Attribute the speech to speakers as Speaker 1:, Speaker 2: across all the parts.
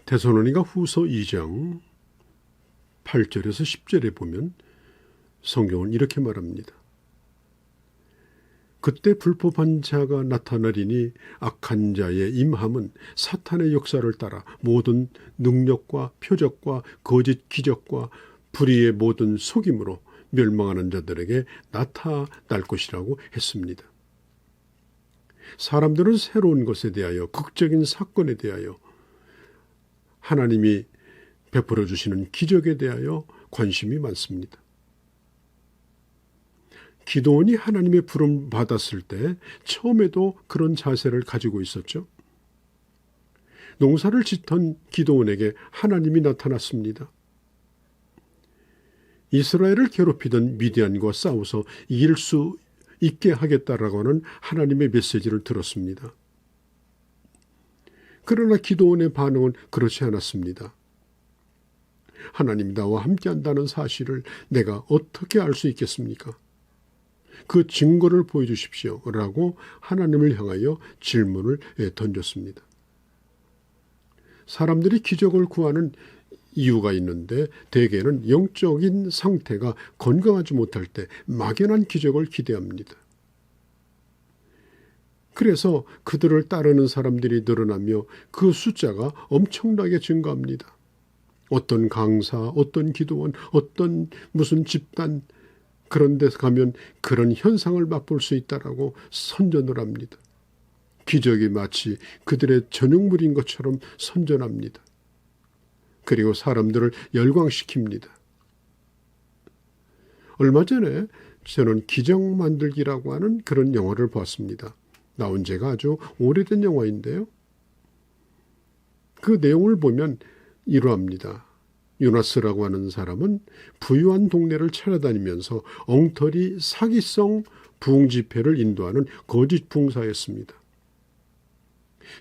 Speaker 1: 데살로니가 후서 2장 8절에서 10절에 보면 성경은 이렇게 말합니다. 그때 불법한 자가 나타나리니 악한 자의 임함은 사탄의 역사를 따라 모든 능력과 표적과 거짓 기적과 불의의 모든 속임으로 멸망하는 자들에게 나타날 것이라고 했습니다. 사람들은 새로운 것에 대하여, 극적인 사건에 대하여, 하나님이 베풀어 주시는 기적에 대하여 관심이 많습니다. 기드온이 하나님의 부름 받았을 때 처음에도 그런 자세를 가지고 있었죠. 농사를 짓던 기드온에게 하나님이 나타났습니다. 이스라엘을 괴롭히던 미디안과 싸워서 이길 수 있게 하겠다라고 하는 하나님의 메시지를 들었습니다. 그러나 기드온의 반응은 그렇지 않았습니다. 하나님이 나와 함께한다는 사실을 내가 어떻게 알 수 있겠습니까? 그 증거를 보여주십시오 라고 하나님을 향하여 질문을 던졌습니다. 사람들이 기적을 구하는 이유가 있는데 대개는 영적인 상태가 건강하지 못할 때 막연한 기적을 기대합니다. 그래서 그들을 따르는 사람들이 늘어나며 그 숫자가 엄청나게 증가합니다. 어떤 강사, 어떤 기도원, 어떤 무슨 집단, 그런 데서 가면 그런 현상을 맛볼 수 있다라고 선전을 합니다. 기적이 마치 그들의 전용물인 것처럼 선전합니다. 그리고 사람들을 열광시킵니다. 얼마 전에 저는 기적 만들기라고 하는 그런 영화를 봤습니다. 나온 지가 아주 오래된 영화인데요. 그 내용을 보면 이러합니다. 요나스라고 하는 사람은 부유한 동네를 찾아다니면서 엉터리 사기성 부흥 집회를 인도하는 거짓 부흥사였습니다.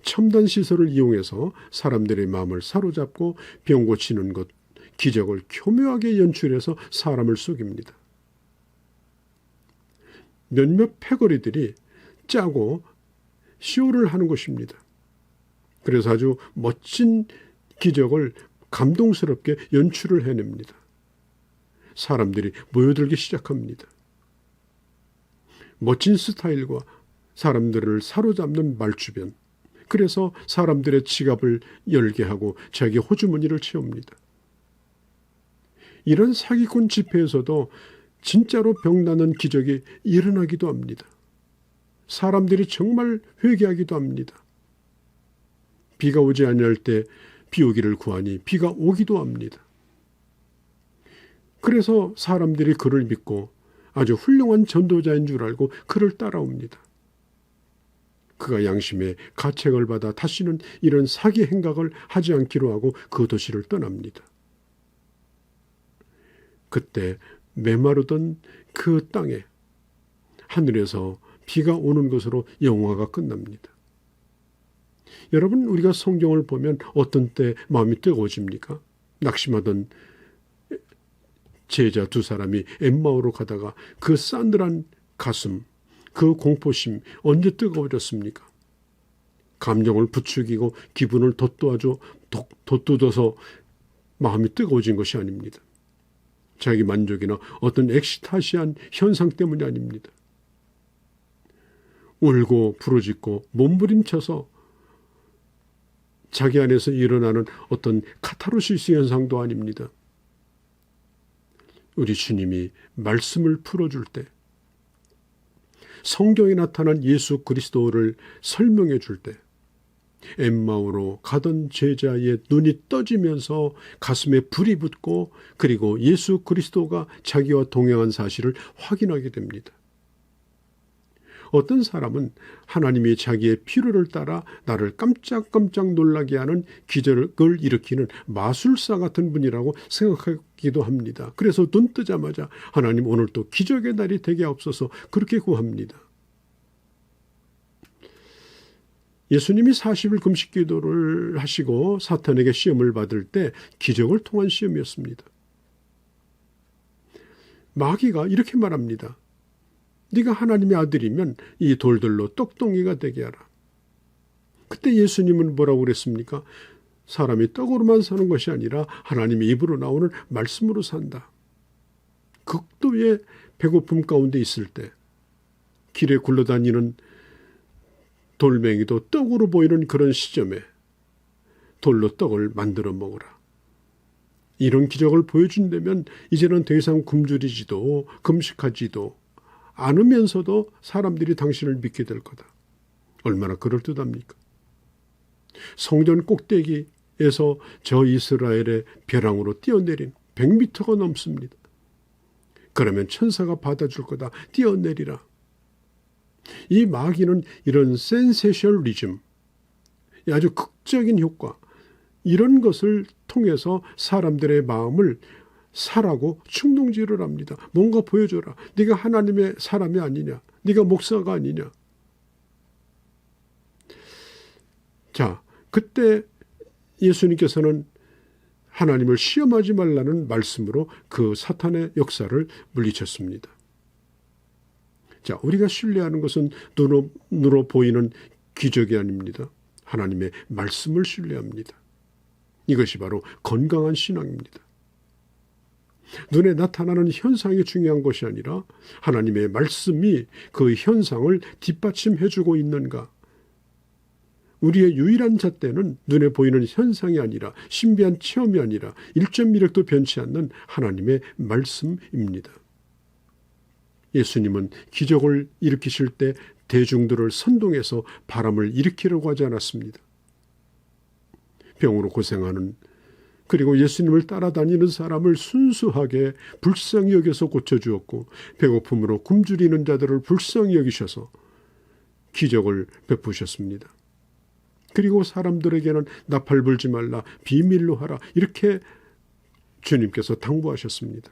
Speaker 1: 첨단 시설을 이용해서 사람들의 마음을 사로잡고 병 고치는 것, 기적을 교묘하게 연출해서 사람을 속입니다. 몇몇 패거리들이 짜고 쇼를 하는 것입니다. 그래서 아주 멋진 기적을 감동스럽게 연출을 해냅니다. 사람들이 모여들기 시작합니다. 멋진 스타일과 사람들을 사로잡는 말주변, 그래서 사람들의 지갑을 열게 하고 자기 호주머니를 채웁니다. 이런 사기꾼 집회에서도 진짜로 병나는 기적이 일어나기도 합니다. 사람들이 정말 회개하기도 합니다. 비가 오지 아니할 때 비 오기를 구하니 비가 오기도 합니다. 그래서 사람들이 그를 믿고 아주 훌륭한 전도자인 줄 알고 그를 따라옵니다. 그가 양심의 가책을 받아 다시는 이런 사기 행각을 하지 않기로 하고 그 도시를 떠납니다. 그때 메마르던 그 땅에 하늘에서 비가 오는 것으로 영화가 끝납니다. 여러분, 우리가 성경을 보면 어떤 때 마음이 뜨거워집니까? 낙심하던 제자 두 사람이 엠마오로 가다가 그 싸늘한 가슴, 그 공포심 언제 뜨거워졌습니까? 감정을 부추기고 기분을 돋돋워서 마음이 뜨거워진 것이 아닙니다. 자기 만족이나 어떤 엑시타시한 현상 때문이 아닙니다. 울고 부르짖고 몸부림쳐서 자기 안에서 일어나는 어떤 카타르시스 현상도 아닙니다. 우리 주님이 말씀을 풀어줄 때, 성경에 나타난 예수 그리스도를 설명해 줄 때, 엠마오로 가던 제자의 눈이 떠지면서 가슴에 불이 붙고 그리고 예수 그리스도가 자기와 동행한 사실을 확인하게 됩니다. 어떤 사람은 하나님이 자기의 필요를 따라 나를 깜짝깜짝 놀라게 하는 기적을 일으키는 마술사 같은 분이라고 생각하기도 합니다. 그래서 눈 뜨자마자 하나님 오늘 또 기적의 날이 되게 하옵소서 그렇게 구합니다. 예수님이 40일 금식 기도를 하시고 사탄에게 시험을 받을 때 기적을 통한 시험이었습니다. 마귀가 이렇게 말합니다. 네가 하나님의 아들이면 이 돌들로 떡덩이가 되게 하라. 그때 예수님은 뭐라고 그랬습니까? 사람이 떡으로만 사는 것이 아니라 하나님의 입으로 나오는 말씀으로 산다. 극도의 배고픔 가운데 있을 때 길에 굴러다니는 돌멩이도 떡으로 보이는 그런 시점에 돌로 떡을 만들어 먹으라. 이런 기적을 보여준다면 이제는 더 이상 굶주리지도 금식하지도 않으면서도 사람들이 당신을 믿게 될 거다. 얼마나 그럴듯합니까? 성전 꼭대기에서 저 이스라엘의 벼랑으로 뛰어내린 100m가 넘습니다. 그러면 천사가 받아줄 거다. 뛰어내리라. 이 마귀는 이런 센세셔널리즘, 아주 극적인 효과, 이런 것을 통해서 사람들의 마음을 사라고 충동질을 합니다. 뭔가 보여줘라. 네가 하나님의 사람이 아니냐. 네가 목사가 아니냐. 자, 그때 예수님께서는 하나님을 시험하지 말라는 말씀으로 그 사탄의 역사를 물리쳤습니다. 자, 우리가 신뢰하는 것은 눈으로 보이는 기적이 아닙니다. 하나님의 말씀을 신뢰합니다. 이것이 바로 건강한 신앙입니다. 눈에 나타나는 현상이 중요한 것이 아니라 하나님의 말씀이 그 현상을 뒷받침해주고 있는가. 우리의 유일한 잣대는 눈에 보이는 현상이 아니라 신비한 체험이 아니라 1.1획도 변치 않는 하나님의 말씀입니다. 예수님은 기적을 일으키실 때 대중들을 선동해서 바람을 일으키려고 하지 않았습니다. 병으로 고생하는 그리고 예수님을 따라다니는 사람을 순수하게 불쌍히 여겨서 고쳐주었고 배고픔으로 굶주리는 자들을 불쌍히 여기셔서 기적을 베푸셨습니다. 그리고 사람들에게는 나팔 불지 말라, 비밀로 하라 이렇게 주님께서 당부하셨습니다.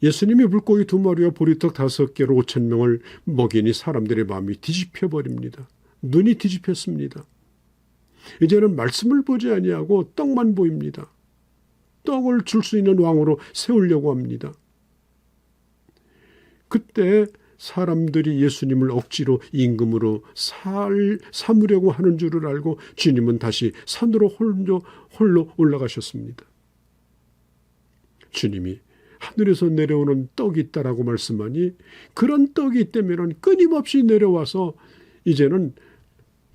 Speaker 1: 예수님이 물고기 2마리와 보리떡 5개로 5,000명을 먹이니 사람들의 마음이 뒤집혀버립니다. 눈이 뒤집혔습니다. 이제는 말씀을 보지 아니하고 떡만 보입니다. 떡을 줄 수 있는 왕으로 세우려고 합니다. 그때 사람들이 예수님을 억지로 임금으로 삼으려고 하는 줄을 알고 주님은 다시 산으로 홀로 올라가셨습니다. 주님이 하늘에서 내려오는 떡이 있다라고 말씀하니 그런 떡이 있다면 끊임없이 내려와서 이제는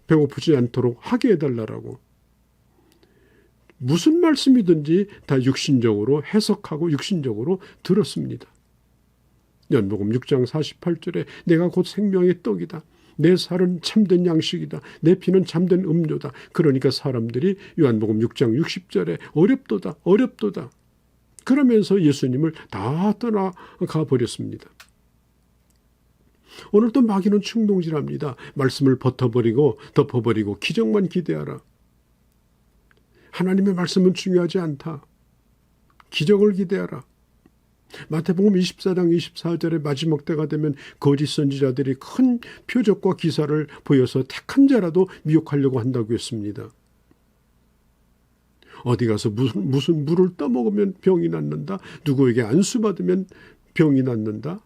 Speaker 1: 배고프지 않도록 하게 해달라고. 무슨 말씀이든지 다 육신적으로 해석하고 육신적으로 들었습니다. 요한복음 6장 48절에 내가 곧 생명의 떡이다. 내 살은 참된 양식이다. 내 피는 참된 음료다. 그러니까 사람들이 요한복음 6장 60절에 어렵도다. 그러면서 예수님을 다 떠나가 버렸습니다. 오늘 또 마귀는 충동질합니다. 말씀을 덮어버리고 기적만 기대하라. 하나님의 말씀은 중요하지 않다. 기적을 기대하라. 마태복음 24장 24절에 마지막 때가 되면 거짓 선지자들이 큰 표적과 기사를 보여서 택한 자라도 미혹하려고 한다고 했습니다. 어디 가서 무슨 물을 떠먹으면 병이 낫는다. 누구에게 안수받으면 병이 낫는다.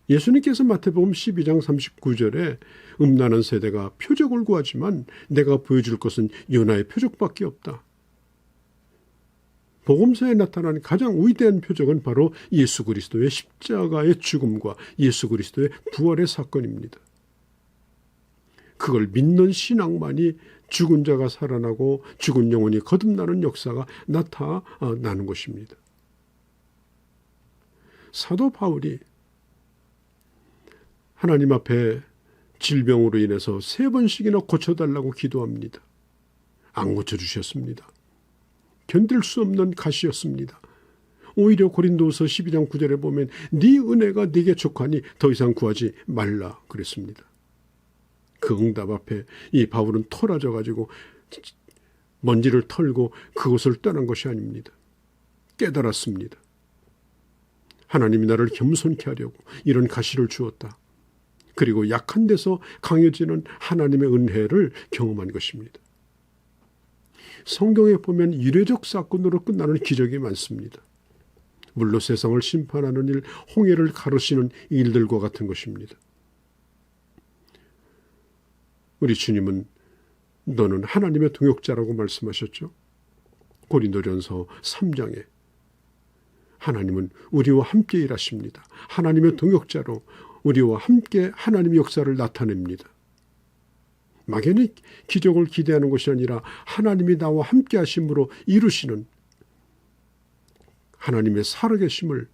Speaker 1: 예수님께서 마태복음 12장 39절에 음란한 세대가 표적을 구하지만 내가 보여줄 것은 요나의 표적밖에 없다. 복음서에 나타난 가장 위대한 표적은 바로 예수 그리스도의 십자가의 죽음과 예수 그리스도의 부활의 사건입니다. 그걸 믿는 신앙만이 죽은 자가 살아나고 죽은 영혼이 거듭나는 역사가 나타나는 것입니다. 사도 바울이 하나님 앞에 질병으로 인해서 3번씩이나 고쳐달라고 기도합니다. 안 고쳐주셨습니다. 견딜 수 없는 가시였습니다. 오히려 고린도서 12장 9절에 보면 네 은혜가 네게 족하니 더 이상 구하지 말라 그랬습니다. 그 응답 앞에 이 바울은 토라져 가지고 먼지를 털고 그곳을 떠난 것이 아닙니다. 깨달았습니다. 하나님이 나를 겸손케 하려고 이런 가시를 주었다. 그리고 약한 데서 강해지는 하나님의 은혜를 경험한 것입니다. 성경에 보면 이례적 사건으로 끝나는 기적이 많습니다. 물로 세상을 심판하는 일, 홍해를 가르시는 일들과 같은 것입니다. 우리 주님은 너는 하나님의 동역자라고 말씀하셨죠. 고린도전서 3장에 하나님은 우리와 함께 일하십니다. 하나님의 동역자로 우리와 함께 하나님의 역사를 나타냅니다. 막연히 기적을 기대하는 것이 아니라 하나님이 나와 함께 하심으로 이루시는 하나님의 살아계심을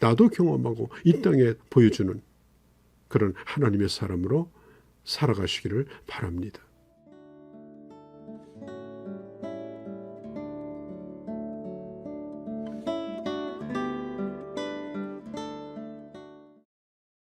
Speaker 1: 나도 경험하고 이 땅에 보여주는 그런 하나님의 사람으로 살아가시기를 바랍니다.